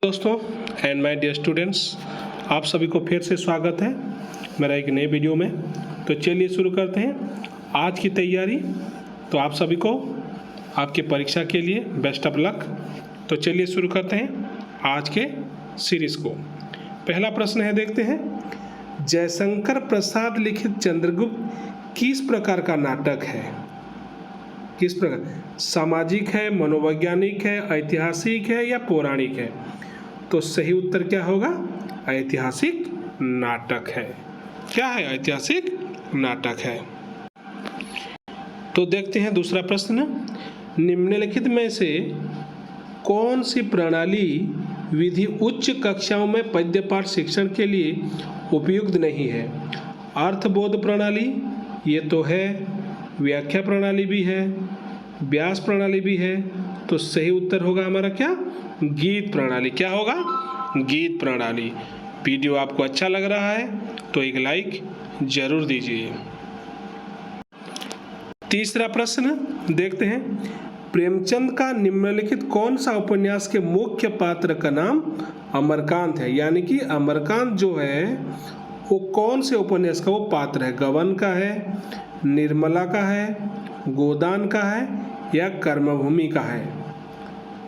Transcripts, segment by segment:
दोस्तों and my dear students, आप सभी को फिर से स्वागत है मेरा एक नए वीडियो में। तो चलिए शुरू करते हैं आज की तैयारी। तो आप सभी को आपके परीक्षा के लिए बेस्ट ऑफ लक। तो चलिए शुरू करते हैं आज के सीरीज़ को। पहला प्रश्न है, देखते हैं, जयशंकर प्रसाद लिखित चंद्रगुप्त किस प्रकार का नाटक है? किस प्रकार? सामाजिक है, मनोवैज्ञानिक है, ऐतिहासिक है या पौराणिक है? तो सही उत्तर क्या होगा? ऐतिहासिक नाटक है। क्या है? ऐतिहासिक नाटक है। तो देखते हैं दूसरा प्रश्न, निम्नलिखित में से कौन सी प्रणाली विधि उच्च कक्षाओं में पद्य पाठ शिक्षण के लिए उपयुक्त नहीं है? अर्थबोध प्रणाली ये तो है, व्याख्या प्रणाली भी है, व्यास प्रणाली भी है। तो सही उत्तर होगा हमारा क्या? गीत प्रणाली। क्या होगा? गीत प्रणाली। वीडियो आपको अच्छा लग रहा है तो एक लाइक जरूर दीजिए। तीसरा प्रश्न देखते हैं, प्रेमचंद का निम्नलिखित कौन सा उपन्यास के मुख्य पात्र का नाम अमरकांत है? यानी कि अमरकांत जो है वो कौन से उपन्यास का वो पात्र है? गबन का है, निर्मला का है, गोदान का है या कर्मभूमि का है?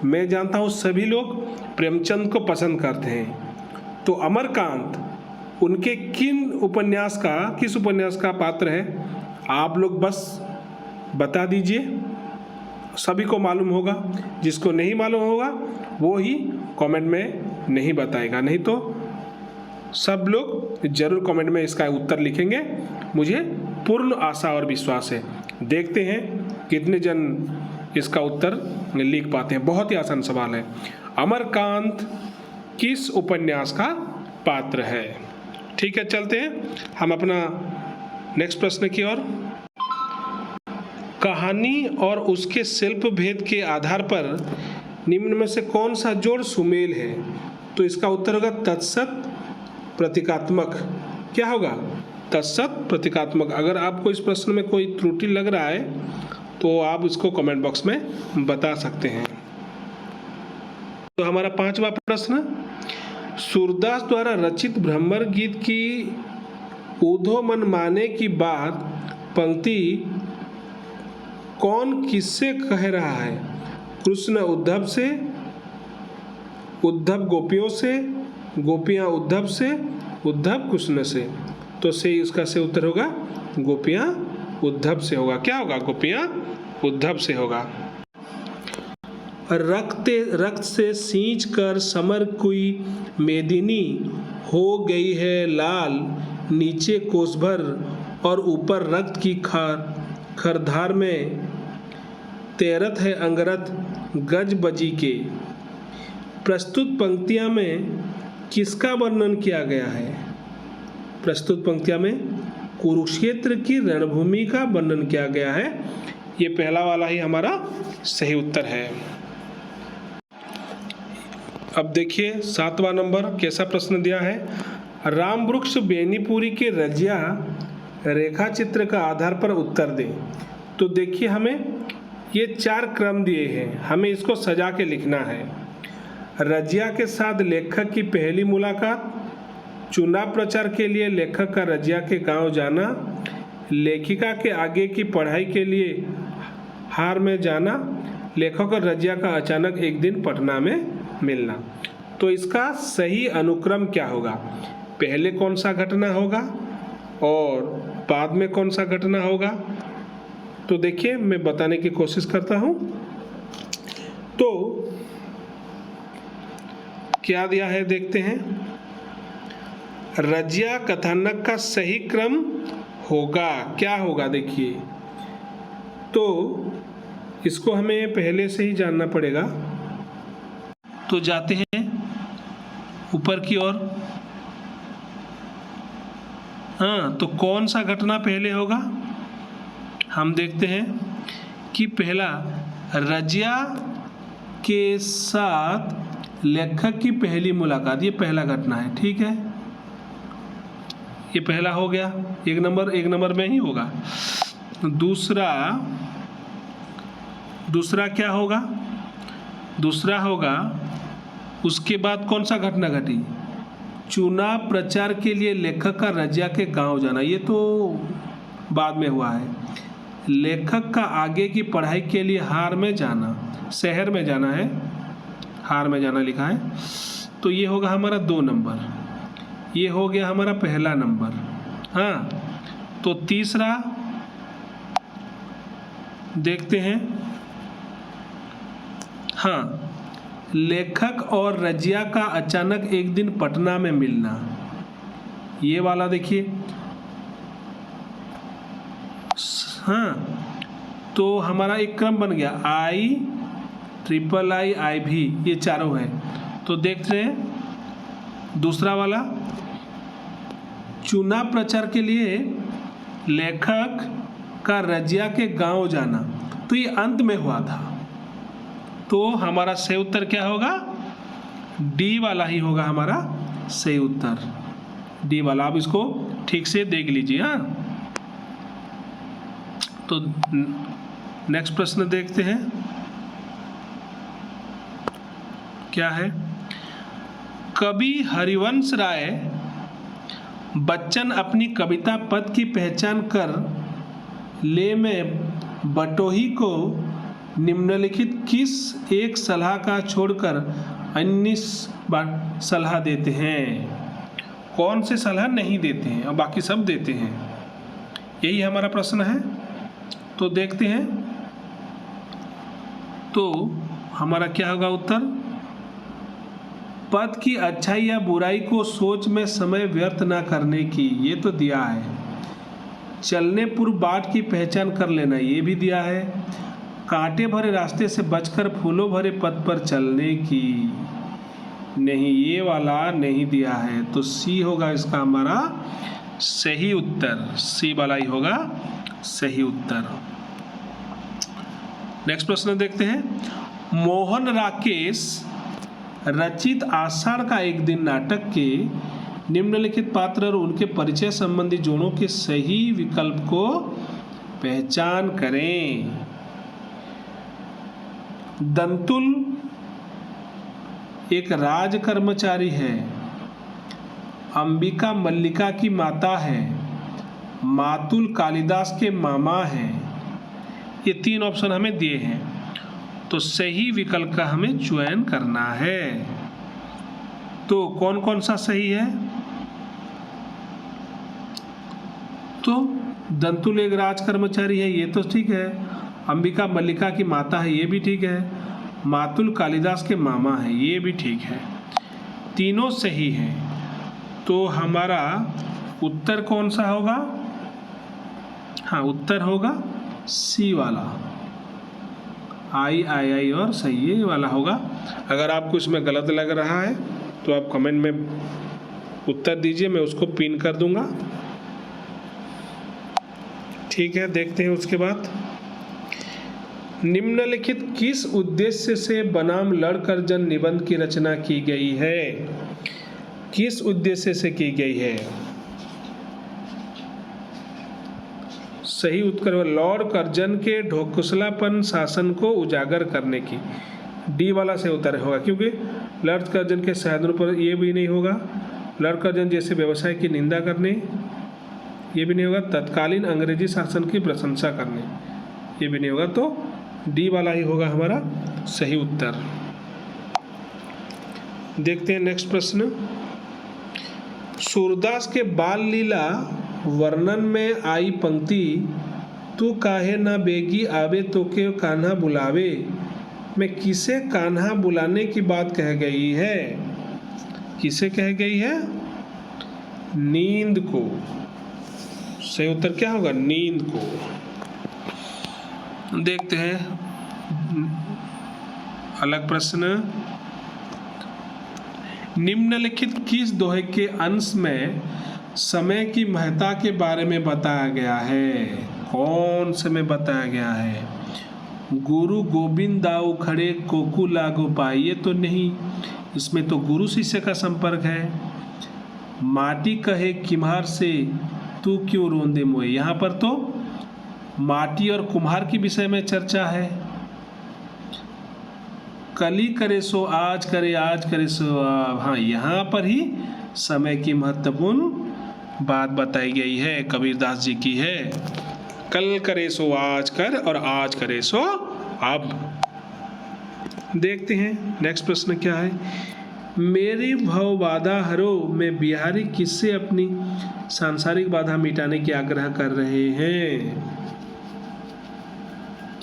मैं जानता हूँ सभी लोग प्रेमचंद को पसंद करते हैं। तो अमरकांत उनके किस उपन्यास का पात्र है? आप लोग बस बता दीजिए, सभी को मालूम होगा। जिसको नहीं मालूम होगा वो ही कमेंट में नहीं बताएगा, नहीं तो सब लोग जरूर कमेंट में इसका उत्तर लिखेंगे। मुझे पूर्ण आशा और विश्वास है। देखते हैं कितने जन इसका उत्तर लिख पाते हैं। बहुत ही आसान सवाल है। अमरकांत किस उपन्यास का पात्र है? ठीक है, चलते हैं हम अपना नेक्स्ट प्रश्न की ओर। कहानी और उसके शिल्प भेद के आधार पर निम्न में से कौन सा जोड़ सुमेल है? तो इसका उत्तर होगा तत्सत प्रतीकात्मक। क्या होगा? तत्सत प्रतीकात्मक। अगर आपको इस प्रश्न में कोई त्रुटि लग रहा है तो आप इसको कमेंट बॉक्स में बता सकते हैं। तो हमारा पांचवा प्रश्न, सूरदास द्वारा रचित भ्रमर गीत की ऊधो मन माने की बात पंक्ति कौन किससे कह रहा है? कृष्ण उद्धव से, उद्धव गोपियों से, गोपियाँ उद्धव से, उद्धव कृष्ण से? तो सही उसका से उत्तर होगा गोपियाँ उद्धव से होगा। क्या होगा? गोपियाँ उद्धव से होगा। रक्त से सींच कर समर कुई मेदिनी हो गई है लाल, नीचे कोस भर और ऊपर रक्त की खरधार में तैरत है अंगरत गज बजी के। प्रस्तुत पंक्तियां में किसका वर्णन किया गया है? प्रस्तुत पंक्तियां में कुरुक्षेत्र की रणभूमि का वर्णन किया गया है। ये पहला वाला ही हमारा सही उत्तर है। अब देखिए सातवां नंबर कैसा प्रश्न दिया है, राम वृक्ष बेनीपुरी के रजिया रेखा चित्र का आधार पर उत्तर दें। तो देखिए हमें ये 4 क्रम दिए हैं, हमें इसको सजा के लिखना है। रजिया के साथ लेखक की पहली मुलाकात, चुनाव प्रचार के लिए लेखक का रजिया के गांव जाना, लेखिका के आगे की पढ़ाई के लिए हार में जाना, लेखक और रजिया का अचानक एक दिन पटना में मिलना। तो इसका सही अनुक्रम क्या होगा? पहले कौन सा घटना होगा और बाद में कौन सा घटना होगा? तो देखिए मैं बताने की कोशिश करता हूँ। तो क्या दिया है देखते हैं। रजिया कथानक का सही क्रम होगा, क्या होगा देखिए। तो इसको हमें पहले से ही जानना पड़ेगा। तो जाते हैं ऊपर की ओर। हाँ, तो कौन सा घटना पहले होगा? हम देखते हैं कि पहला रजिया के साथ लेखक की पहली मुलाकात, ये पहला घटना है। ठीक है, ये पहला हो गया, एक नंबर में ही होगा। दूसरा क्या होगा? दूसरा होगा उसके बाद कौन सा घटना घटी? चुनाव प्रचार के लिए लेखक का रजिया के गांव जाना, ये तो बाद में हुआ है। लेखक का आगे की पढ़ाई के लिए हार में जाना, शहर में जाना है, हार में जाना लिखा है, तो ये होगा हमारा 2 नंबर। ये हो गया हमारा पहला नंबर। हाँ, तो तीसरा देखते हैं। हाँ, लेखक और रजिया का अचानक एक दिन पटना में मिलना, ये वाला देखिए। हाँ, तो हमारा एक क्रम बन गया, IIII IV, ये चारों है। तो देख रहे हैं दूसरा वाला, चुनाव प्रचार के लिए लेखक का रजिया के गांव जाना, तो ये अंत में हुआ था। तो हमारा सही उत्तर क्या होगा? डी वाला ही होगा हमारा सही उत्तर, डी वाला। आप इसको ठीक से देख लीजिए। हाँ, तो नेक्स्ट प्रश्न देखते हैं क्या है। कवि हरिवंश राय बच्चन अपनी कविता पद की पहचान कर ले में बटोही को निम्नलिखित किस एक सलाह का छोड़कर अन्य सलाह देते हैं? कौन से सलाह नहीं देते हैं और बाकी सब देते हैं? यही हमारा प्रश्न है। तो देखते हैं, तो हमारा क्या होगा उत्तर? पद की अच्छाई या बुराई को सोच में समय व्यर्थ ना करने की, ये तो दिया है। चलने पूर्व बाट की पहचान कर लेना, ये भी दिया है। कांटे भरे रास्ते से बचकर फूलों भरे पथ पर चलने की, नहीं, ये वाला नहीं दिया है। तो सी होगा इसका हमारा सही उत्तर, सी वाला ही होगा सही उत्तर। नेक्स्ट प्रश्न देखते हैं। मोहन राकेश रचित आषाढ़ का एक दिन नाटक के निम्नलिखित पात्र और उनके परिचय संबंधी जोड़ों के सही विकल्प को पहचान करें। दंतुल एक राज कर्मचारी है। अंबिका मल्लिका की माता है। मातुल कालिदास के मामा हैं। ये 3 ऑप्शन हमें दिए हैं, तो सही विकल्प का हमें चयन करना है। तो कौन कौन सा सही है? तो दंतुल एक राज कर्मचारी है, ये तो ठीक है। अंबिका मल्लिका की माता है, ये भी ठीक है। मातुल कालिदास के मामा है, ये भी ठीक है। तीनों सही हैं। तो हमारा उत्तर कौन सा होगा? हाँ, उत्तर होगा सी वाला, आई और सही ये वाला होगा। अगर आपको इसमें गलत लग रहा है तो आप कमेंट में उत्तर दीजिए, मैं उसको पिन कर दूंगा। ठीक है, देखते हैं उसके बाद। निम्नलिखित किस उद्देश्य से बनाम लड़कर जन निबंध की रचना की गई है? किस उद्देश्य से की गई है? सही उत्तर है लॉर्ड कर्जन के ढोकुसलापन शासन को उजागर करने की, डी वाला से उत्तर होगा, क्योंकि लॉर्ड कर्जन के साधनों पर ये भी नहीं होगा। लॉर्ड कर्जन जैसे व्यवसाय की निंदा करने, ये भी नहीं होगा। तत्कालीन अंग्रेजी शासन की प्रशंसा करने, ये भी नहीं होगा। तो डी वाला ही होगा हमारा सही उत्तर। देखते हैं नेक्स्ट प्रश्न। सूरदास के बाल लीला वर्णन में आई पंक्ति तू काहे ना बेगी आवे तो के कान्हा बुलावे में किसे कान्हा बुलाने की बात कह गई है? किसे कह गई है? नींद को। सही उत्तर क्या होगा? नींद को। देखते हैं अलग प्रश्न। निम्नलिखित किस दोहे के अंश में समय की महत्ता के बारे में बताया गया है? कौन से में बताया गया है? गुरु गोविंद दाऊ खड़े कोकू लागो पाई, ये तो नहीं, इसमें तो गुरु शिष्य का संपर्क है। माटी कहे किम्हार से तू क्यों रोंदे मोए, यहाँ पर तो माटी और कुम्हार के विषय में चर्चा है। कल ही करे सो आज करे, आज करे सो अब। हाँ, यहाँ पर ही समय की महत्वपूर्ण बात बताई गई है, कबीरदास जी की है। कल करे सो आज कर और आज करे सो अब। देखते हैं नेक्स्ट प्रश्न क्या है। मेरी भव बाधा हरो में बिहारी किससे अपनी सांसारिक बाधा मिटाने की आग्रह कर रहे हैं?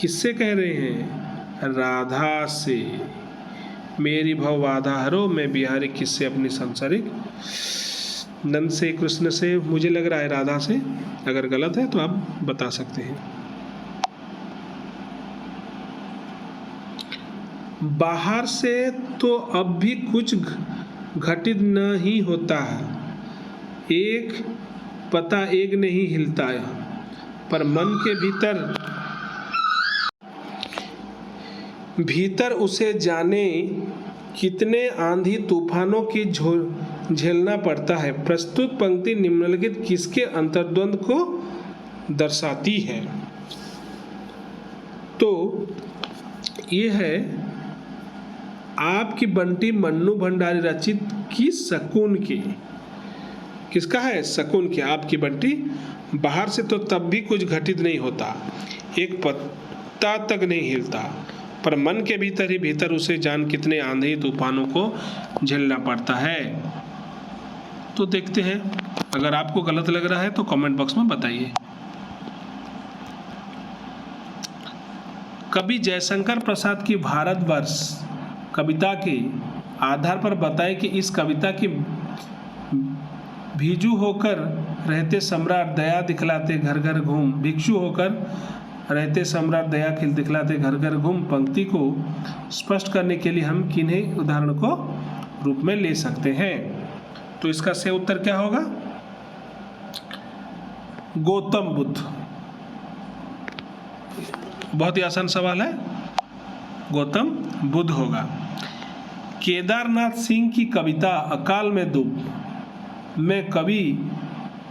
किससे कह रहे हैं? राधा से। मेरी भव बाधा हरो में बिहारी किससे अपनी सांसारिक, नंद से, कृष्ण से, मुझे लग रहा है राधा से। अगर गलत है तो आप बता सकते हैं। बाहर से तो अब भी कुछ घटित नहीं होता है, एक पता एक नहीं हिलता है, पर मन के भीतर उसे जाने कितने आंधी तूफानों की झेलना पड़ता है। प्रस्तुत पंक्ति निम्नलिखित किसके अंतर्द्वंद को दर्शाती है? तो ये है आपकी बंटी मन्नू भंडारी रचित की शकुन की। किसका है? शकुन की। आपकी बंटी। बाहर से तो तब भी कुछ घटित नहीं होता, एक पत्ता तक नहीं हिलता, पर मन के भीतर ही भीतर उसे जान कितने आंधी तूफानों को झेलना पड़ता है। तो देखते हैं, अगर आपको गलत लग रहा है तो कमेंट बॉक्स में बताइए। कवि जयशंकर प्रसाद की भारतवर्ष कविता के आधार पर बताएं कि इस कविता की भिक्षु होकर रहते सम्राट दया दिखलाते घर घर घूम, भिक्षु होकर रहते सम्राट दया दिखलाते घर घर घूम पंक्ति को स्पष्ट करने के लिए हम किन्हीं उदाहरण को रूप में ले सकते हैं? तो इसका सही उत्तर क्या होगा? गौतम बुद्ध। बहुत ही आसान सवाल है, गौतम बुद्ध होगा। केदारनाथ सिंह की कविता अकाल में डूब में कवि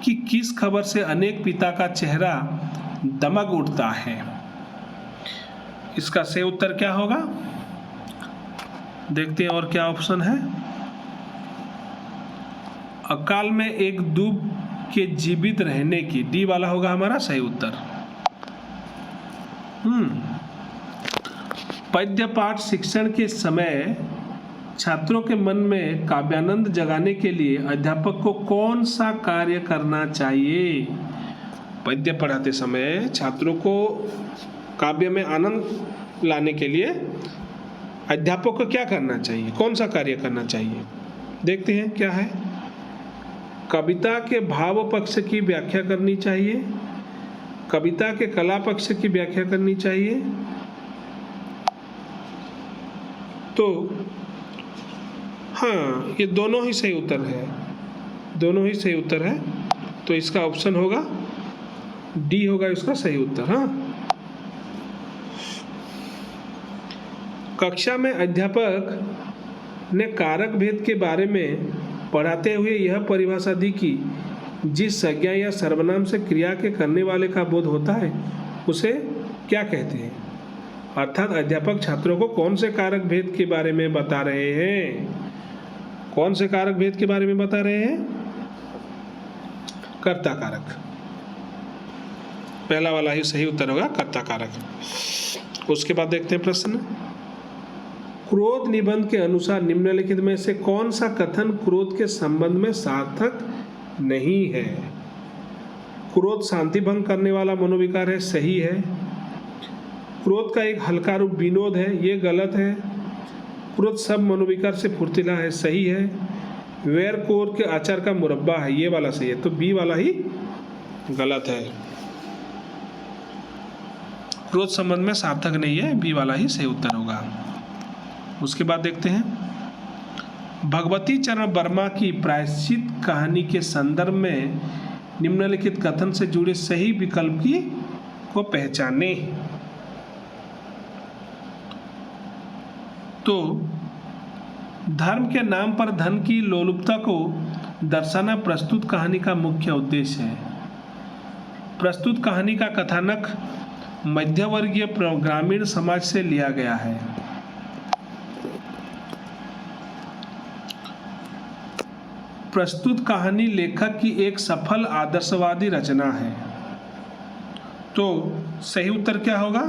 की किस खबर से अनेक पिता का चेहरा दमक उठता है? इसका सही उत्तर क्या होगा? देखते हैं और क्या ऑप्शन है। अकाल में एक दूब के जीवित रहने की, डी वाला होगा हमारा सही उत्तर। पद्य पाठ शिक्षण के समय छात्रों के मन में काव्यानंद जगाने के लिए अध्यापक को कौन सा कार्य करना चाहिए? पद्य पढ़ाते समय छात्रों को काव्य में आनंद लाने के लिए अध्यापक को क्या करना चाहिए, कौन सा कार्य करना चाहिए? देखते हैं क्या है। कविता के भाव पक्ष की व्याख्या करनी चाहिए, कविता के कला पक्ष की व्याख्या करनी चाहिए। तो हाँ, ये दोनों ही सही उत्तर है, दोनों ही सही उत्तर है। तो इसका ऑप्शन होगा डी होगा इसका सही उत्तर। हाँ, कक्षा में अध्यापक ने कारक भेद के बारे में पढ़ाते हुए यह परिभाषा दी कि जिस संज्ञा या सर्वनाम से क्रिया के करने वाले का बोध होता है उसे क्या कहते हैं? अर्थात अध्यापक छात्रों को कौन से कारक भेद के बारे में बता रहे हैं? कौन से कारक भेद के बारे में बता रहे हैं? कर्ता कारक। पहला वाला ही सही उत्तर होगा, कर्ता कारक। उसके बाद देखते हैं प्रश्न। क्रोध निबंध के अनुसार निम्नलिखित में से कौन सा कथन क्रोध के संबंध में सार्थक नहीं है? क्रोध शांति भंग करने वाला मनोविकार है, सही है। क्रोध का एक हल्का रूप विनोद है, ये गलत है। क्रोध सब मनोविकार से फुर्तीला है, सही है। वैर कोर के आचार का मुरब्बा है, ये वाला सही है। तो बी वाला ही गलत है, क्रोध संबंध में सार्थक नहीं है, बी वाला ही सही उत्तर होगा। उसके बाद देखते हैं भगवती चरण वर्मा की प्रायश्चित कहानी के संदर्भ में निम्नलिखित कथन से जुड़े सही विकल्प को पहचाने। तो धर्म के नाम पर धन की लोलुपता को दर्शाना प्रस्तुत कहानी का मुख्य उद्देश्य है। प्रस्तुत कहानी का कथानक मध्यवर्गीय ग्रामीण समाज से लिया गया है। प्रस्तुत कहानी लेखक की एक सफल आदर्शवादी रचना है। तो सही उत्तर क्या होगा?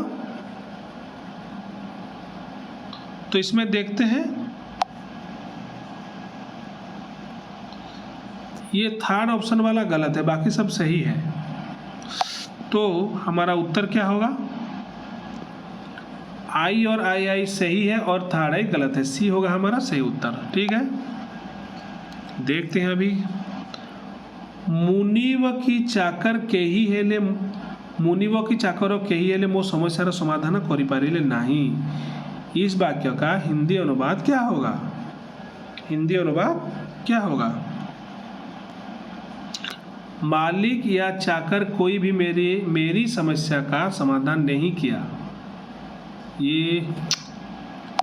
तो इसमें देखते हैं, ये थर्ड ऑप्शन वाला गलत है, बाकी सब सही है। तो हमारा उत्तर क्या होगा? आई और आई सही है और थर्ड आई गलत है। सी होगा हमारा सही उत्तर। ठीक है, देखते हैं अभी। मुनिव की चाकर केही हेले मुनिव की चाकर केही हेले मो समस्यार समाधान करिपारिले नहीं। इस वाक्य का हिंदी अनुवाद क्या होगा? हिंदी अनुवाद क्या होगा? मालिक या चाकर कोई भी मेरी समस्या का समाधान नहीं किया। ये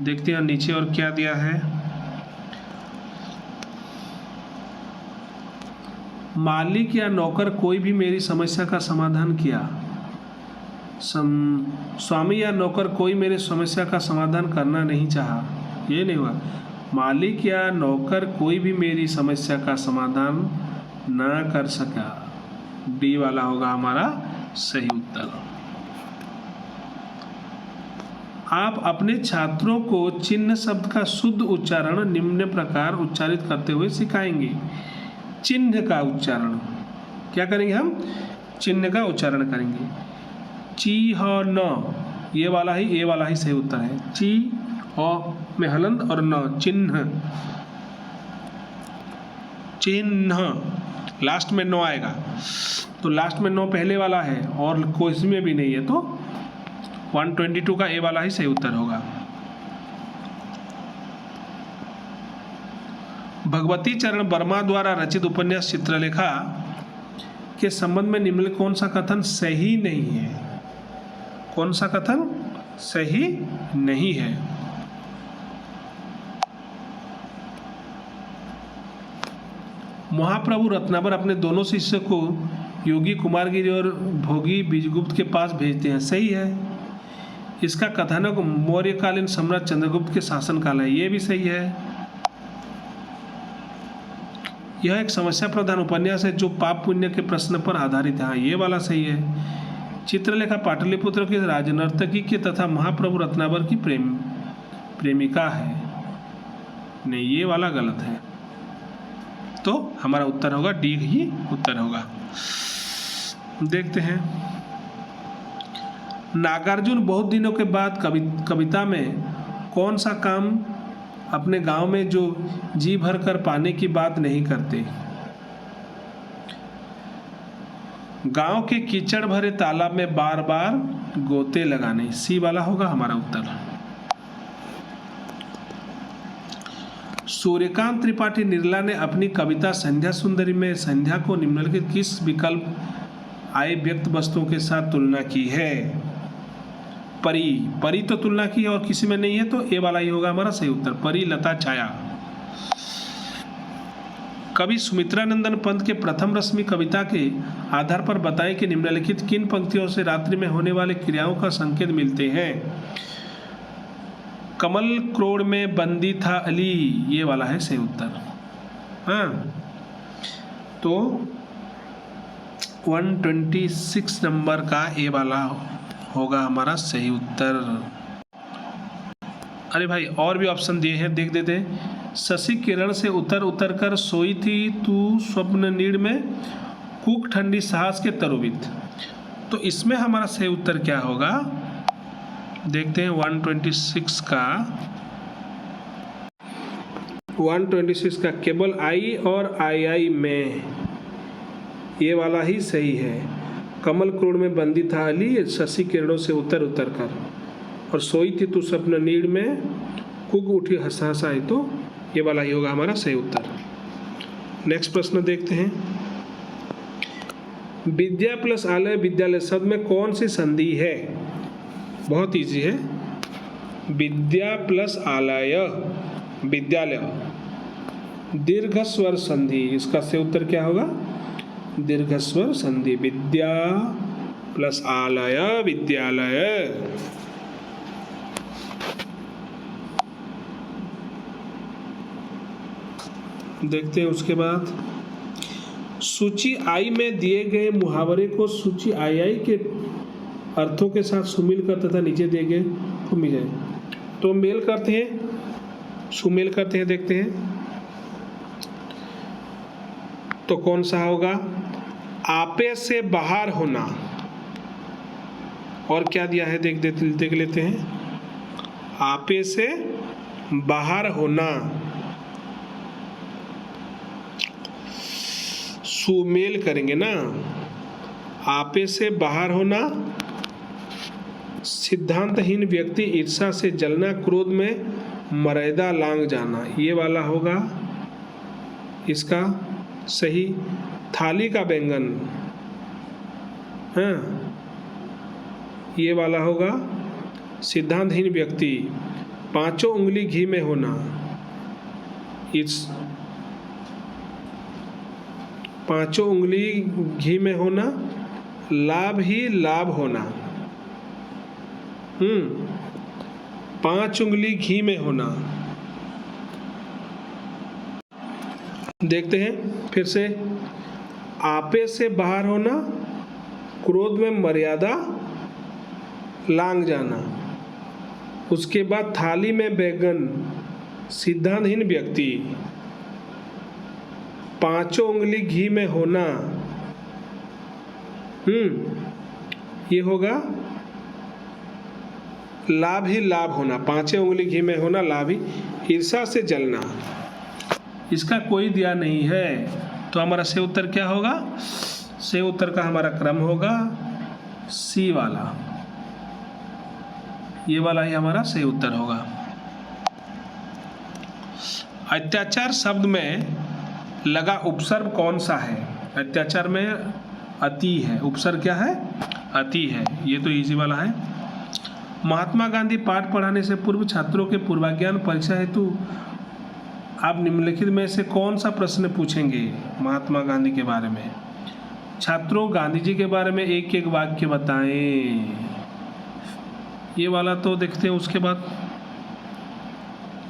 देखते हैं नीचे और क्या दिया है। मालिक या नौकर कोई भी मेरी समस्या का समाधान किया। स्वामी या नौकर कोई मेरी समस्या का समाधान करना नहीं चाहा। ये नहीं हुआ। मालिक या नौकर कोई भी मेरी समस्या का समाधान ना कर सका। डी वाला होगा हमारा सही उत्तर। आप अपने छात्रों को चिन्ह शब्द का शुद्ध उच्चारण निम्न प्रकार उच्चारित करते हुए सिखाएंगे। चिन्ह का उच्चारण क्या करेंगे हम? चिन्ह का उच्चारण करेंगे। ची ह न, ये वाला ही, ए वाला ही सही उत्तर है। ची ह में हलंत और न, चिन्ह। चिन्ह लास्ट में नो आएगा, तो लास्ट में नो पहले वाला है और कोई में भी नहीं है, तो 122 का ए वाला ही सही उत्तर होगा। भगवती चरण वर्मा द्वारा रचित उपन्यास चित्रलेखा के संबंध में निम्नलिखित कौन सा कथन सही नहीं है? कौन सा कथन सही नहीं है? महाप्रभु रत्नाकर अपने दोनों शिष्य को योगी कुमारगिरी और भोगी बीजगुप्त के पास भेजते हैं। सही है। इसका कथानक मौर्यकालीन सम्राट चंद्रगुप्त के शासनकाल है। ये भी सही है। यह एक समस्या प्रधान उपन्यास है जो पाप पुण्य के प्रश्न पर आधारित है। हाँ, ये वाला सही है। चित्रलेखा पाटलिपुत्र की राजनर्तकी के तथा महाप्रभु रत्नाकर की प्रेमिका है। नहीं, ये वाला गलत है। तो हमारा उत्तर होगा डी ही उत्तर होगा। देखते हैं। नागार्जुन बहुत दिनों के बाद कविता में कौन सा काम अपने गांव में जो जी भर कर पाने की बात नहीं करते? गांव के कीचड़ भरे तालाब में बार बार गोते लगाने। सी वाला होगा हमारा उत्तर। सूर्यकांत त्रिपाठी निर्ला ने अपनी कविता संध्या सुंदरी में संध्या को निम्नलिखित किस विकल्प आय व्यक्त वस्तुओं के साथ तुलना की है? परी तो तुलना की है और किसी में नहीं है, तो ए वाला ही होगा हमारा सही उत्तर। परी, लता, छाया। कवि सुमित्रानंदन पंत के प्रथम रश्मि कविता के आधार पर बताएं कि निम्नलिखित किन पंक्तियों से रात्रि में होने वाले क्रियाओं का संकेत मिलते हैं? कमल क्रोड़ में बंदी था अली, ये वाला है सही उत्तर। हाँ, तो 126 नंबर का ए वाला होगा हमारा सही उत्तर। अरे भाई, और भी ऑप्शन दिए हैं, देख देते हैं। शशि किरण से उतर उतर कर सोई थी तू स्वप्न नीड़ में, कूक ठंडी साहस के तरोबित। तो इसमें हमारा सही उत्तर क्या होगा? देखते हैं 126 का केवल आई और आई में, ये वाला ही सही है। कमल क्रोड़ में बंदी था अली, शशि किरणों से उतर उतर कर, और सोई थी तू स्वप्न नीड़ में, कुक उठी हंसाई, तो ये वाला ही होगा हमारा सही उत्तर। नेक्स्ट प्रश्न देखते हैं। विद्या प्लस आलय विद्यालय शब्द में कौन सी संधि है? बहुत इजी है। विद्या प्लस आलय विद्यालय, दीर्घ स्वर संधि। इसका सही उत्तर क्या होगा? दीर्घ स्वर संधि। विद्या प्लस आलय विद्यालय। देखते हैं उसके बाद सूची आई में दिए गए मुहावरे को सूची आई के अर्थों के साथ सुमेल कर तथा नीचे दिए गए को मिल जाए। तो मेल करते हैं, सुमेल करते हैं, देखते हैं तो कौन सा होगा। आपे से बाहर होना, और क्या दिया है देख लेते हैं। आपे से बाहर होना, सुमेल करेंगे ना। आपे से बाहर होना, सिद्धांतहीन व्यक्ति ईर्ष्या से जलना, क्रोध में मर्यादा लांघ जाना, ये वाला होगा इसका सही। थाली का बैंगन, हाँ ये वाला होगा सिद्धांतहीन व्यक्ति। पांचों उंगली घी में होना, पांचों उंगली घी में होना, लाभ ही लाभ होना। 5 उंगली घी में होना। देखते हैं फिर से। आपे से बाहर होना, क्रोध में मर्यादा लांघ जाना, उसके बाद थाली में बैगन, सिद्धांतहीन व्यक्ति, पांचों उंगली घी में होना, ये होगा लाभ ही लाभ होना। पांचों उंगली घी में होना, लाभ ही। ईर्ष्या से जलना, इसका कोई दिया नहीं है, तो हमारा सही उत्तर क्या होगा। सही उत्तर का हमारा क्रम होगा सी वाला, ये वाला ही हमारा सही उत्तर होगा। अत्याचार शब्द में लगा उपसर्ग कौन सा है। अत्याचार में अति है, उपसर्ग क्या है, अति है, ये तो इजी वाला है। महात्मा गांधी पाठ पढ़ाने से पूर्व छात्रों के पूर्वाज्ञान परीक्षा हेतु आप निम्नलिखित में से कौन सा प्रश्न पूछेंगे महात्मा गांधी के बारे में। छात्रों गांधी जी के बारे में एक एक वाक्य बताएं, ये वाला तो देखते हैं। उसके बाद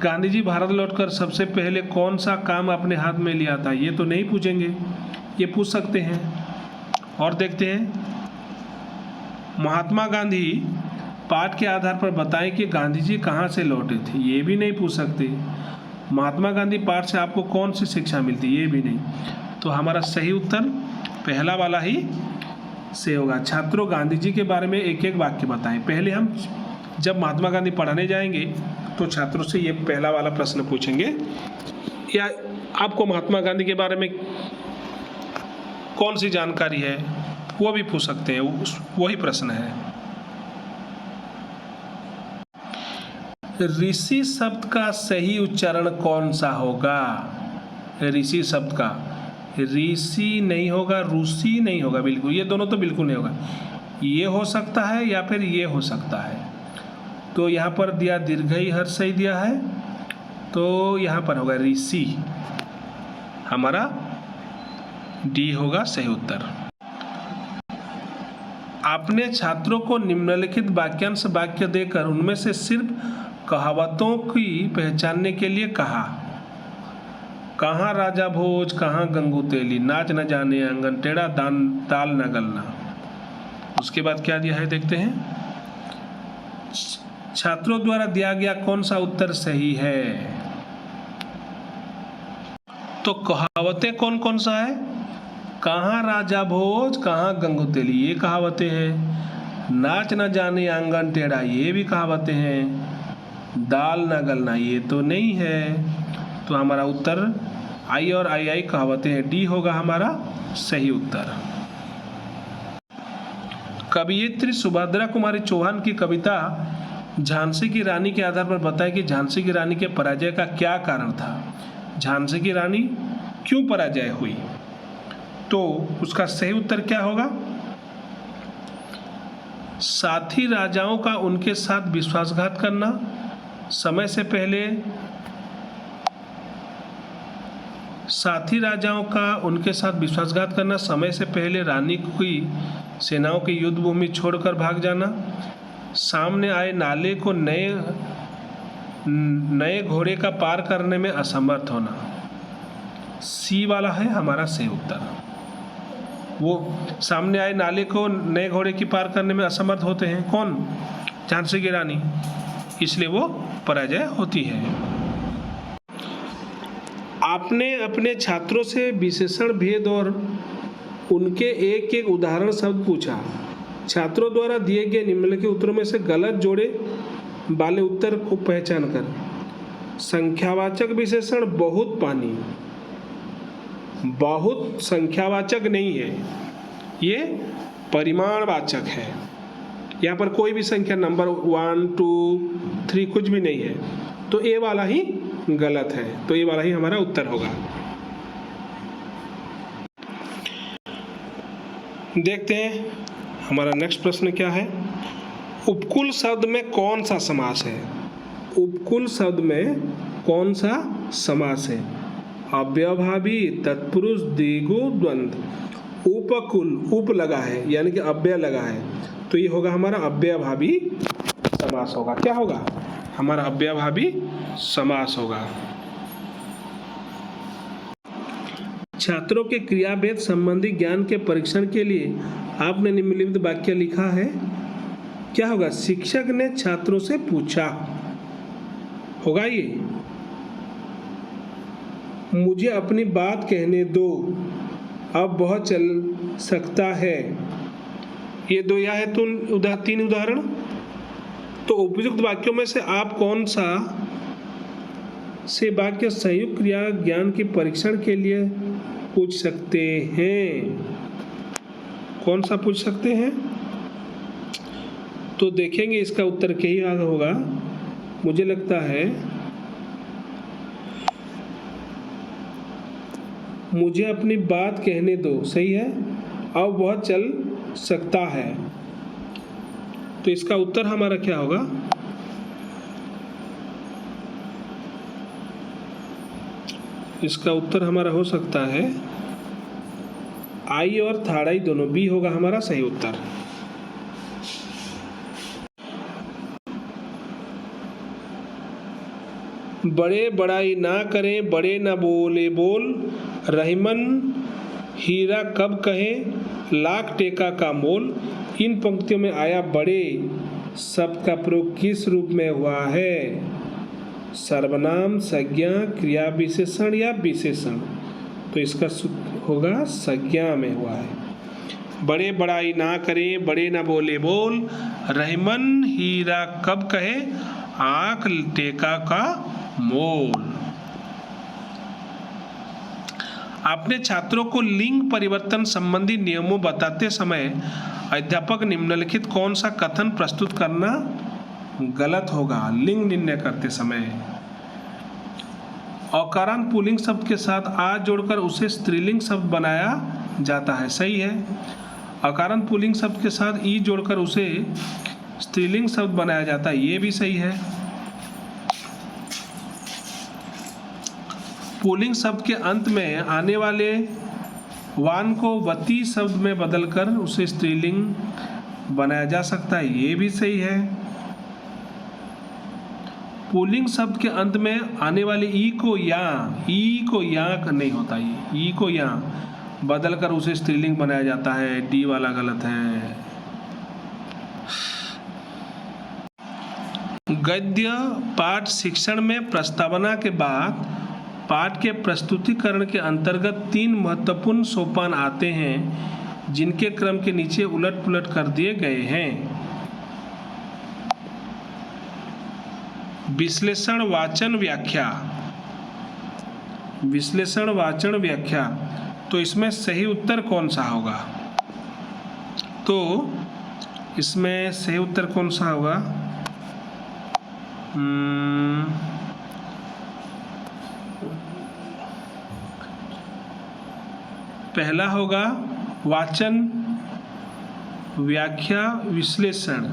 गांधी जी भारत लौटकर सबसे पहले कौन सा काम अपने हाथ में लिया था, ये तो नहीं पूछेंगे, ये पूछ सकते हैं। और देखते हैं महात्मा गांधी पाठ के आधार पर बताएं कि गांधी जी कहाँ से लौटे थे, ये भी नहीं पूछ सकते। महात्मा गांधी पाठ से आपको कौन सी शिक्षा मिलती, ये भी नहीं। तो हमारा सही उत्तर पहला वाला ही से होगा। छात्रों गांधी जी के बारे में एक एक वाक्य बताएं। पहले हम जब महात्मा गांधी पढ़ाने जाएंगे तो छात्रों से ये पहला वाला प्रश्न पूछेंगे, या आपको महात्मा गांधी के बारे में कौन सी जानकारी है वो भी पूछ सकते हैं, वही प्रश्न है। ऋषि शब्द का सही उच्चारण कौन सा होगा। ऋषि शब्द का ऋषि नहीं होगा, रूसी नहीं होगा, बिल्कुल ये दोनों तो बिल्कुल नहीं होगा। ये हो सकता है या फिर ये हो सकता है। तो यहाँ पर दिया दीर्घई हर सही दिया है, तो यहाँ पर होगा ऋषि, हमारा डी होगा सही उत्तर। आपने छात्रों को निम्नलिखित वाक्यांश वाक्य देकर उनमें से सिर्फ कहावतों की पहचानने के लिए कहा। कहाँ राजा भोज, कहाँ गंगू तेली, नाच न जाने आंगन टेढ़ा, दाल न गलना। उसके बाद क्या दिया है देखते हैं। छात्रों द्वारा दिया गया कौन सा उत्तर सही है। तो कहावतें कौन कौन सा है। कहाँ राजा भोज, कहाँ गंगू तेली, ये कहावतें हैं। नाच न जाने आंगन टेढ़ा, ये भी कहावतें हैं। दाल न गलना, ये तो नहीं है। तो हमारा उत्तर आई और आई कहावतें हैं, डी होगा हमारा सही उत्तर। कवियत्री सुभद्रा कुमारी चौहान की कविता झांसी की रानी के आधार पर बताएं कि झांसी की रानी के पराजय का क्या कारण था। झांसी की रानी क्यों पराजय हुई, तो उसका सही उत्तर क्या होगा। साथी राजाओं का उनके साथ विश्वासघात करना, समय से पहले साथी राजाओं का उनके साथ विश्वासघात करना, समय से पहले रानी की सेनाओं की युद्ध भूमि छोड़कर भाग जाना, सामने आए नाले को नए घोड़े का पार करने में असमर्थ होना। सी वाला है हमारा सही उत्तर। वो सामने आए नाले को नए घोड़े की पार करने में असमर्थ होते हैं, कौन? झांसी की रानी, इसलिए वो पराजय होती है। आपने अपने छात्रों से विशेषण भेद और उनके एक एक उदाहरण शब्द पूछा। छात्रों द्वारा दिए गए निम्नलिखित उत्तरों में से गलत जोड़े वाले उत्तर को पहचान कर संख्यावाचक विशेषण बहुत पानी, बहुत संख्यावाचक नहीं है, ये परिमाणवाचक है। यहाँ पर कोई भी संख्या नंबर 1 2 3 कुछ भी नहीं है, तो ए वाला ही गलत है, तो ये वाला ही हमारा उत्तर होगा। देखते हैं हमारा नेक्स्ट प्रश्न क्या है। उपकुल शब्द में कौन सा समास है? उपकुल शब्द में कौन सा समास है? अव्ययभावी, तत्पुरुष, द्विगु, द्वंद्व। उपकुल, उप लगा है यानी कि अव्यय लगा है, तो ये होगा हमारा अव्ययभावी समास होगा। क्या होगा? हमारा अव्ययभावी समास होगा। छात्रों के क्रियाभेद संबंधी ज्ञान के परीक्षण के लिए आपने निम्नलिखित वाक्य लिखा है। क्या होगा? शिक्षक ने छात्रों से पूछा, होगा ये। मुझे अपनी बात कहने दो, अब वह चल सकता है। ये दो या है तो तीन उदाहरण। तो उपयुक्त वाक्यों में से आप कौन सा से वाक्य संयुक्त क्रिया ज्ञान के परीक्षण के लिए पूछ सकते हैं? कौन सा पूछ सकते हैं? तो देखेंगे इसका उत्तर क्या ही होगा। मुझे लगता है मुझे अपनी बात कहने दो, सही है। अब वह चल सकता है, तो इसका उत्तर हमारा क्या होगा? इसका उत्तर हमारा हो सकता है आई और थर्ड आई दोनों, बी होगा हमारा सही उत्तर। बड़े बड़ाई ना करें, बड़े ना बोले बोल, रहीमन हीरा कब कहे, लाख टेका का मोल। इन पंक्तियों में आया बड़े शब्द का प्रयोग किस रूप में हुआ है? सर्वनाम, संज्ञा, क्रिया विशेषण या विशेषण? तो इसका होगा संज्ञा में हुआ है। बड़े बड़ाई ना करें, बड़े ना बोले बोल, रहीमन हीरा कब कहे, आंख टेका का मोल। अपने छात्रों को लिंग परिवर्तन संबंधी नियमों बताते समय अध्यापक निम्नलिखित कौन सा कथन प्रस्तुत करना गलत होगा? लिंग निर्णय करते समय अकारांत पुल्लिंग शब्द के साथ आ जोड़कर उसे स्त्रीलिंग शब्द बनाया जाता है, सही है। अकारांत पुल्लिंग शब्द के साथ ई जोड़कर उसे स्त्रीलिंग शब्द बनाया जाता है, ये भी सही है। पुल्लिंग शब्द के अंत में आने वाले वान को वती शब्द में बदलकर उसे स्त्रीलिंग बनाया जा सकता है, ये भी सही है। पुल्लिंग शब्द के अंत में आने वाले ई को या नहीं होता, ई को या बदलकर उसे स्त्रीलिंग बनाया जाता है, डी वाला गलत है। गद्य पाठ शिक्षण में प्रस्तावना के बाद पाठ के प्रस्तुतिकरण के अंतर्गत 3 महत्वपूर्ण सोपान आते हैं, जिनके क्रम के नीचे उलट पुलट कर दिए गए हैं। विश्लेषण, वाचन, व्याख्या। विश्लेषण, वाचन, व्याख्या। तो इसमें सही उत्तर कौन सा होगा? तो इसमें सही उत्तर कौन सा होगा? पहला होगा वाचन, व्याख्या, विश्लेषण।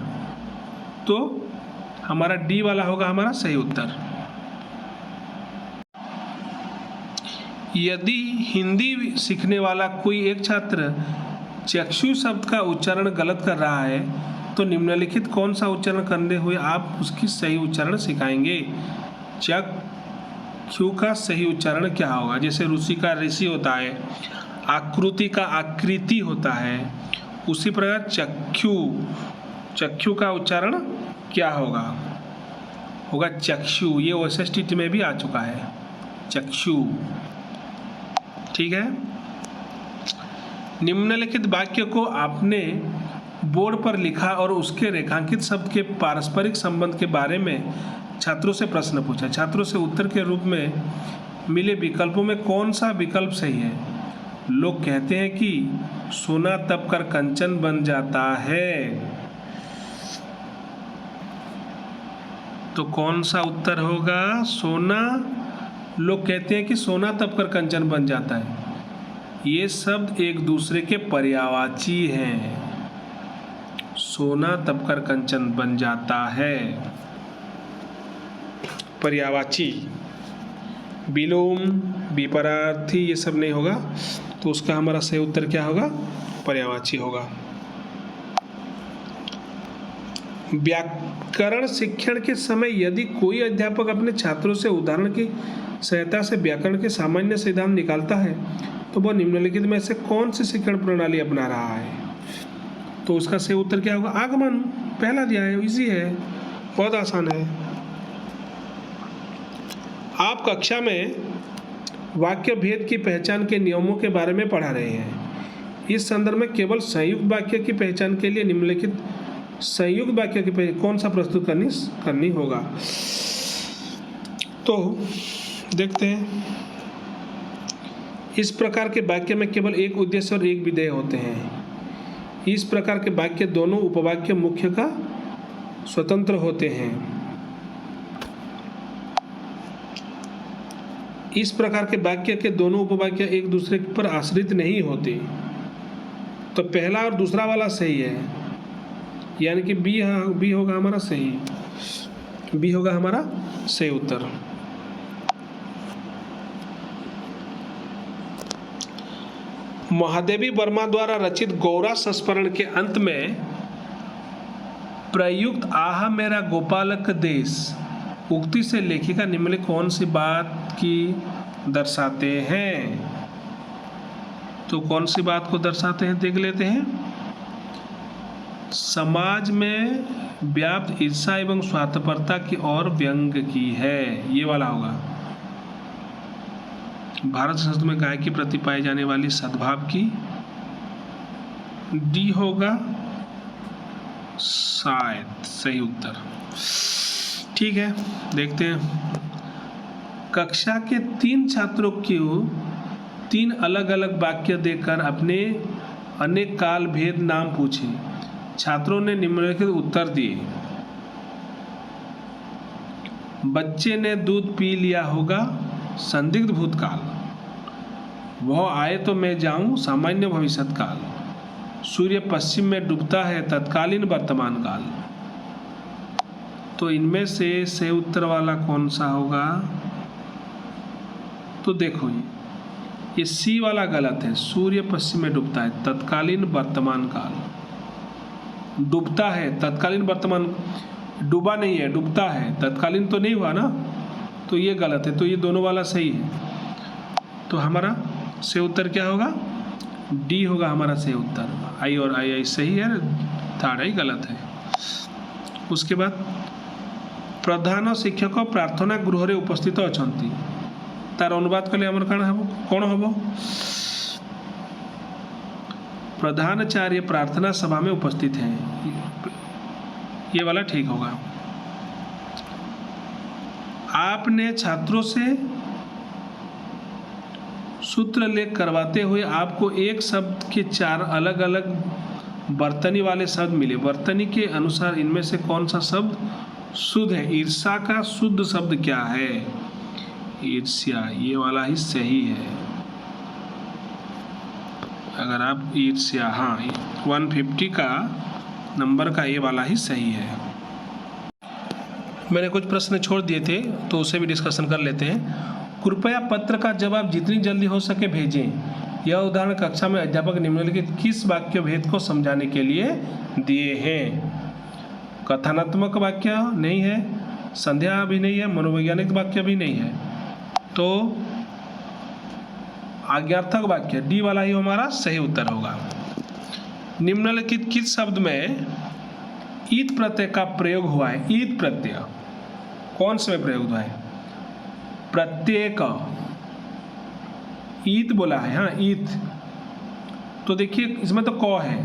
तो हमारा डी वाला होगा हमारा सही उत्तर। यदि हिंदी सीखने वाला कोई एक छात्र चक्षु शब्द का उच्चारण गलत कर रहा है, तो निम्नलिखित कौन सा उच्चारण करते हुए आप उसकी सही उच्चारण सिखाएंगे? चक्षु का सही उच्चारण क्या होगा? जैसे ऋषि का ऋषि होता है, आकृति का आकृति होता है, उसी प्रकार चक्षु का उच्चारण क्या होगा? होगा चक्षु। ये OSST में भी आ चुका है, चक्षु। ठीक है। निम्नलिखित वाक्य को आपने बोर्ड पर लिखा और उसके रेखांकित शब्द के पारस्परिक संबंध के बारे में छात्रों से प्रश्न पूछा। छात्रों से उत्तर के रूप में मिले विकल्पों में कौन सा विकल्प सही है? लोग कहते हैं कि सोना तपकर कंचन बन जाता है, तो कौन सा उत्तर होगा? सोना। लोग कहते हैं कि सोना तपकर कंचन बन जाता है। ये शब्द एक दूसरे के पर्यायवाची हैं। सोना तपकर कंचन बन जाता है, पर्यायवाची। विलोम, विपरार्थी ये सब नहीं होगा, तो उसका हमारा सही उत्तर क्या होगा? पर्यायवाची होगा। व्याकरण शिक्षण के समय यदि कोई अध्यापक अपने छात्रों से उदाहरण की सहायता से व्याकरण के सामान्य सिद्धांत निकालता है तो वह निम्नलिखित में से कौन सी शिक्षण प्रणाली अपना रहा है? तो उसका सही उत्तर क्या होगा? आगमन। पहला दिया है, इजी है, बहुत आसान है। आप कक्षा में वाक्य भेद की पहचान के नियमों के बारे में पढ़ा रहे हैं। इस संदर्भ में केवल संयुक्त वाक्य की पहचान के लिए निम्नलिखित संयुक्त वाक्य की कौन सा प्रस्तुत करनी होगा? तो देखते हैं। इस प्रकार के वाक्य में केवल एक उद्देश्य और एक विधेय होते हैं। इस प्रकार के वाक्य दोनों उपवाक्य मुख्य का स्वतंत्र होते हैं। इस प्रकार के वाक्य के दोनों उपवाक्य एक दूसरे पर आश्रित नहीं होते। तो पहला और दूसरा वाला सही है, यानी कि बी होगा हमारा सही, बी होगा हमारा सही उत्तर। महादेवी वर्मा द्वारा रचित गौरा संस्मरण के अंत में प्रयुक्त आहा मेरा गोपालक देश उक्ति से लेखिका निम्नलिखित कौन सी बात की दर्शाते हैं? तो कौन सी बात को दर्शाते हैं देख लेते हैं। समाज में व्याप्त ईर्ष्या एवं स्वार्थपरता की ओर व्यंग की है, ये वाला होगा। भारत संस्कृति में गाय के प्रति पाई जाने वाली सद्भाव की, डी होगा शायद सही उत्तर। ठीक है, देखते हैं। कक्षा के 3 छात्रों को 3 अलग अलग वाक्य देकर अपने अनेक काल भेद नाम पूछे। छात्रों ने निम्नलिखित उत्तर दिए। बच्चे ने दूध पी लिया होगा, संदिग्ध भूतकाल। वह आए तो मैं जाऊं, सामान्य भविष्यत काल। सूर्य पश्चिम में डूबता है, तत्कालीन वर्तमान काल। तो इनमें से सही उत्तर वाला कौन सा होगा? तो देखो ये सी वाला गलत है। सूर्य पश्चिम में डूबता है, तत्कालीन वर्तमान काल। डूबता है, तत्कालीन वर्तमान, डूबा नहीं है, डूबता है, तत्कालीन तो नहीं हुआ ना, तो ये गलत है। तो ये दोनों वाला सही है। तो हमारा सही उत्तर क्या होगा? डी होगा हमारा सही उत्तर। आई और आई सही है, थर्ड आई गलत है। उसके बाद प्रधान शिक्षक प्रार्थना गृह उपस्थित अछंती, तार अनुवाद कले आमर कौन हम? प्रधानाचार्य प्रार्थना सभा में उपस्थित हैं, ये वाला ठीक होगा। आपने छात्रों से सूत्र लेख करवाते हुए आपको एक शब्द के 4 अलग अलग वर्तनी वाले शब्द मिले। वर्तनी के अनुसार इनमें से कौन सा शब्द शुद्ध है? ईर्ष्या का शुद्ध शब्द क्या है? ईर्ष्या, ये वाला ही सही है। अगर आप ईर्ष्या, हाँ 150 का नंबर का ये वाला ही सही है। मैंने कुछ प्रश्न छोड़ दिए थे तो उसे भी डिस्कशन कर लेते हैं। कृपया पत्र का जवाब जितनी जल्दी हो सके भेजें। यह उदाहरण कक्षा में अध्यापक निम्नलिखित किस वाक्य भेद को समझाने के लिए दिए हैं? कथनात्मक वाक्य नहीं है, संध्या भी नहीं है, मनोवैज्ञानिक वाक्य भी नहीं है। तो आज्ञार्थक वाक्य डी वाला ही हमारा सही उत्तर होगा। निम्नलिखित किस शब्द में ईत प्रत्यय का प्रयोग हुआ है? ईत प्रत्यय कौन से में प्रयोग हुआ है? प्रत्येक, ईत बोला है, हाँ ईत। तो देखिए इसमें तो क है,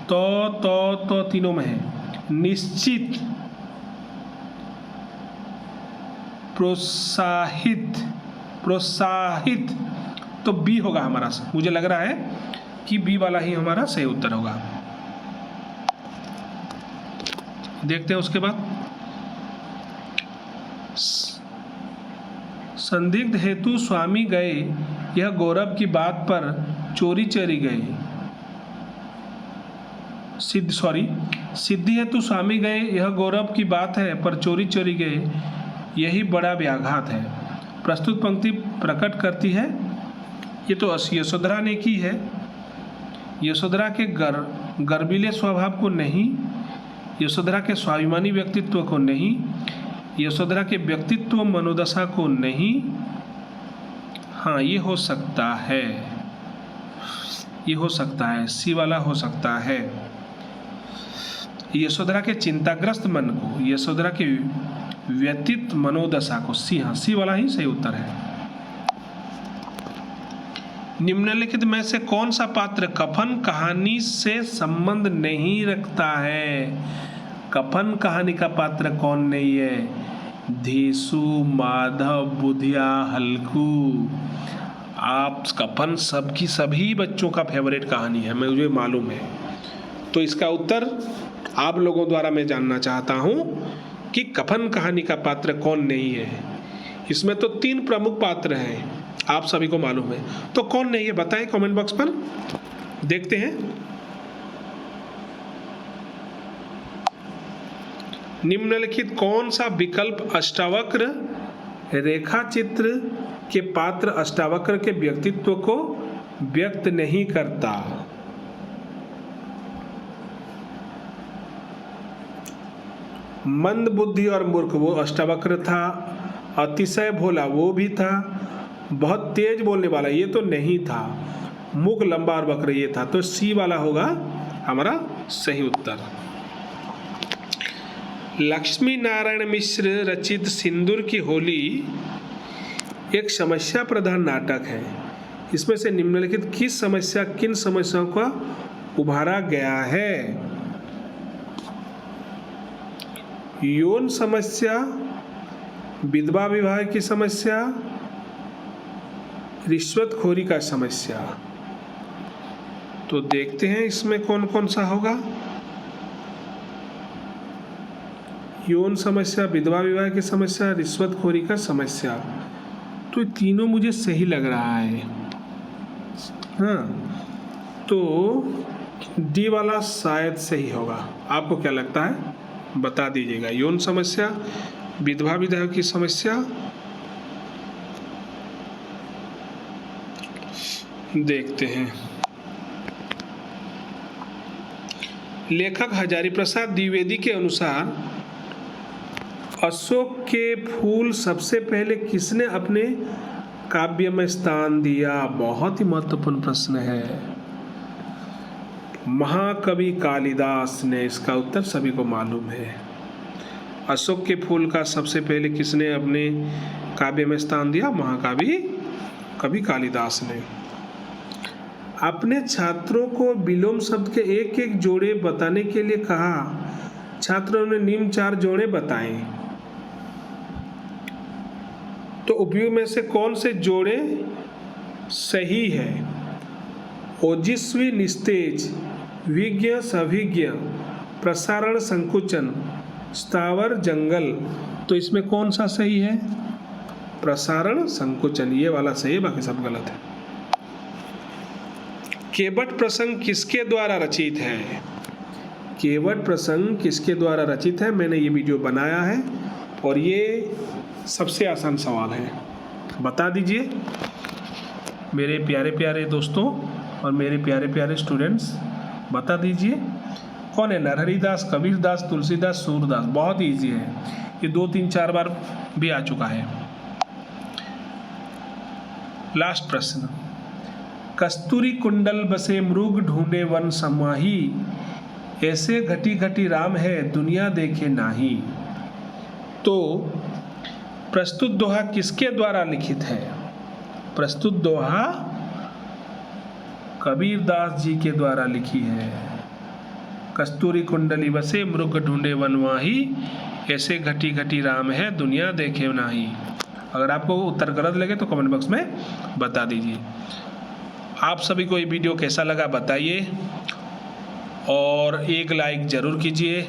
तो तीनों में है। निश्चित, प्रोत्साहित, प्रोत्साहित, तो बी होगा हमारा। मुझे लग रहा है कि बी वाला ही हमारा सही उत्तर होगा। देखते हैं उसके बाद, संदिग्ध हेतु स्वामी गए, यह गौरव की बात पर चोरी चरी गए। सिद्धि हेतु स्वामी गए, यह गौरव की बात है पर चोरी चोरी गए, यही बड़ा व्याघात है। प्रस्तुत पंक्ति प्रकट करती है, ये तो यशोधरा ने की है। यशोधरा के गर्वीले स्वभाव को नहीं, यशोधरा के स्वाभिमानी व्यक्तित्व को नहीं, यशोधरा के व्यक्तित्व मनोदशा को नहीं। हाँ ये हो सकता है, ये हो सकता है, सी वाला हो सकता है। यशोधरा के चिंताग्रस्त मन को, यशोधरा के व्यक्तित्व मनोदशा को, सी, हाँ सी वाला ही सही उत्तर है। निम्नलिखित में से कौन सा पात्र कफन कहानी से संबंध नहीं रखता है? कफन कहानी का पात्र कौन नहीं है? धीसु, माधव, बुधिया, हल्कू। आप कफन सबकी सभी बच्चों का फेवरेट कहानी है, मुझे मालूम है। तो इसका उत्तर आप लोगों द्वारा मैं जानना चाहता हूँ कि कफन कहानी का पात्र कौन नहीं है। इसमें तो 3 प्रमुख पात्र हैं, आप सभी को मालूम है, तो कौन नहीं है बताएं कमेंट बॉक्स पर। देखते हैं, निम्नलिखित कौन सा विकल्प अष्टावक्र रेखा चित्र के पात्र अष्टावक्र के व्यक्तित्व को व्यक्त नहीं करता? मंद बुद्धि और मूर्ख वो अष्टावक्र था, अतिशय भोला वो भी था, बहुत तेज बोलने वाला ये तो नहीं था, मुख लंबा और वक्र ये था। तो सी वाला होगा हमारा सही उत्तर। लक्ष्मी नारायण मिश्र रचित सिंदूर की होली एक समस्या प्रधान नाटक है। इसमें से निम्नलिखित किस समस्या, किन समस्याओं का उभारा गया है? यौन समस्या, विधवा विवाह की समस्या, रिश्वतखोरी का समस्या। तो देखते हैं इसमें कौन कौन सा होगा। यौन समस्या, विधवा विवाह की समस्या, रिश्वतखोरी का समस्या, तो तीनों मुझे सही लग रहा है। हाँ तो डी वाला शायद सही होगा। आपको क्या लगता है बता दीजिएगा। यौन समस्या, विधवा विवाह की समस्या, देखते हैं। लेखक हजारी प्रसाद द्विवेदी के अनुसार अशोक के फूल सबसे पहले किसने अपने काव्य में स्थान दिया? बहुत ही महत्वपूर्ण प्रश्न है। महाकवि कालिदास ने। इसका उत्तर सभी को मालूम है। अशोक के फूल का सबसे पहले किसने अपने काव्य में स्थान दिया? महाकवि कवि कालिदास ने। अपने छात्रों को विलोम शब्द के एक एक जोड़े बताने के लिए कहा। छात्रों ने निम्न 4 जोड़े बताए, तो उपयुक्त में से कौन से जोड़े सही है? ओजस्वी निस्तेज, विज्ञ सविज्ञ, प्रसारण संकुचन, स्थावर जंगल। तो इसमें कौन सा सही है? प्रसारण संकुचन, ये वाला सही है, बाकी सब गलत है। केवट प्रसंग किसके द्वारा रचित है? केवट प्रसंग किसके द्वारा रचित है? मैंने ये वीडियो बनाया है और ये सबसे आसान सवाल है, बता दीजिए मेरे प्यारे प्यारे दोस्तों और मेरे प्यारे प्यारे स्टूडेंट्स। बता दीजिए कौन है? नरहरि दास, कबीर दास, तुलसीदास, सूरदास। बहुत ईजी है, ये 2 3 4 बार भी आ चुका है। लास्ट प्रश्न, कस्तूरी कुंडल बसे मृग ढूंढे वन समाही, ऐसे घटी घटी राम है दुनिया देखे नाही। तो प्रस्तुत दोहा किसके द्वारा लिखित है? प्रस्तुत दोहा कबीरदास जी के द्वारा लिखी है। कस्तूरी कुंडली बसे मृग ढूंढे वन माही, ऐसे घटी घटी राम है दुनिया देखे नाही। अगर आपको उत्तर गलत लगे तो कमेंट बॉक्स में बता दीजिए। आप सभी को ये वीडियो कैसा लगा बताइए और एक लाइक ज़रूर कीजिए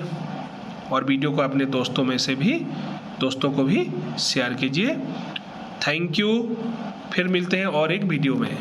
और वीडियो को अपने दोस्तों को भी शेयर कीजिए। Thank you. फिर मिलते हैं और एक वीडियो में।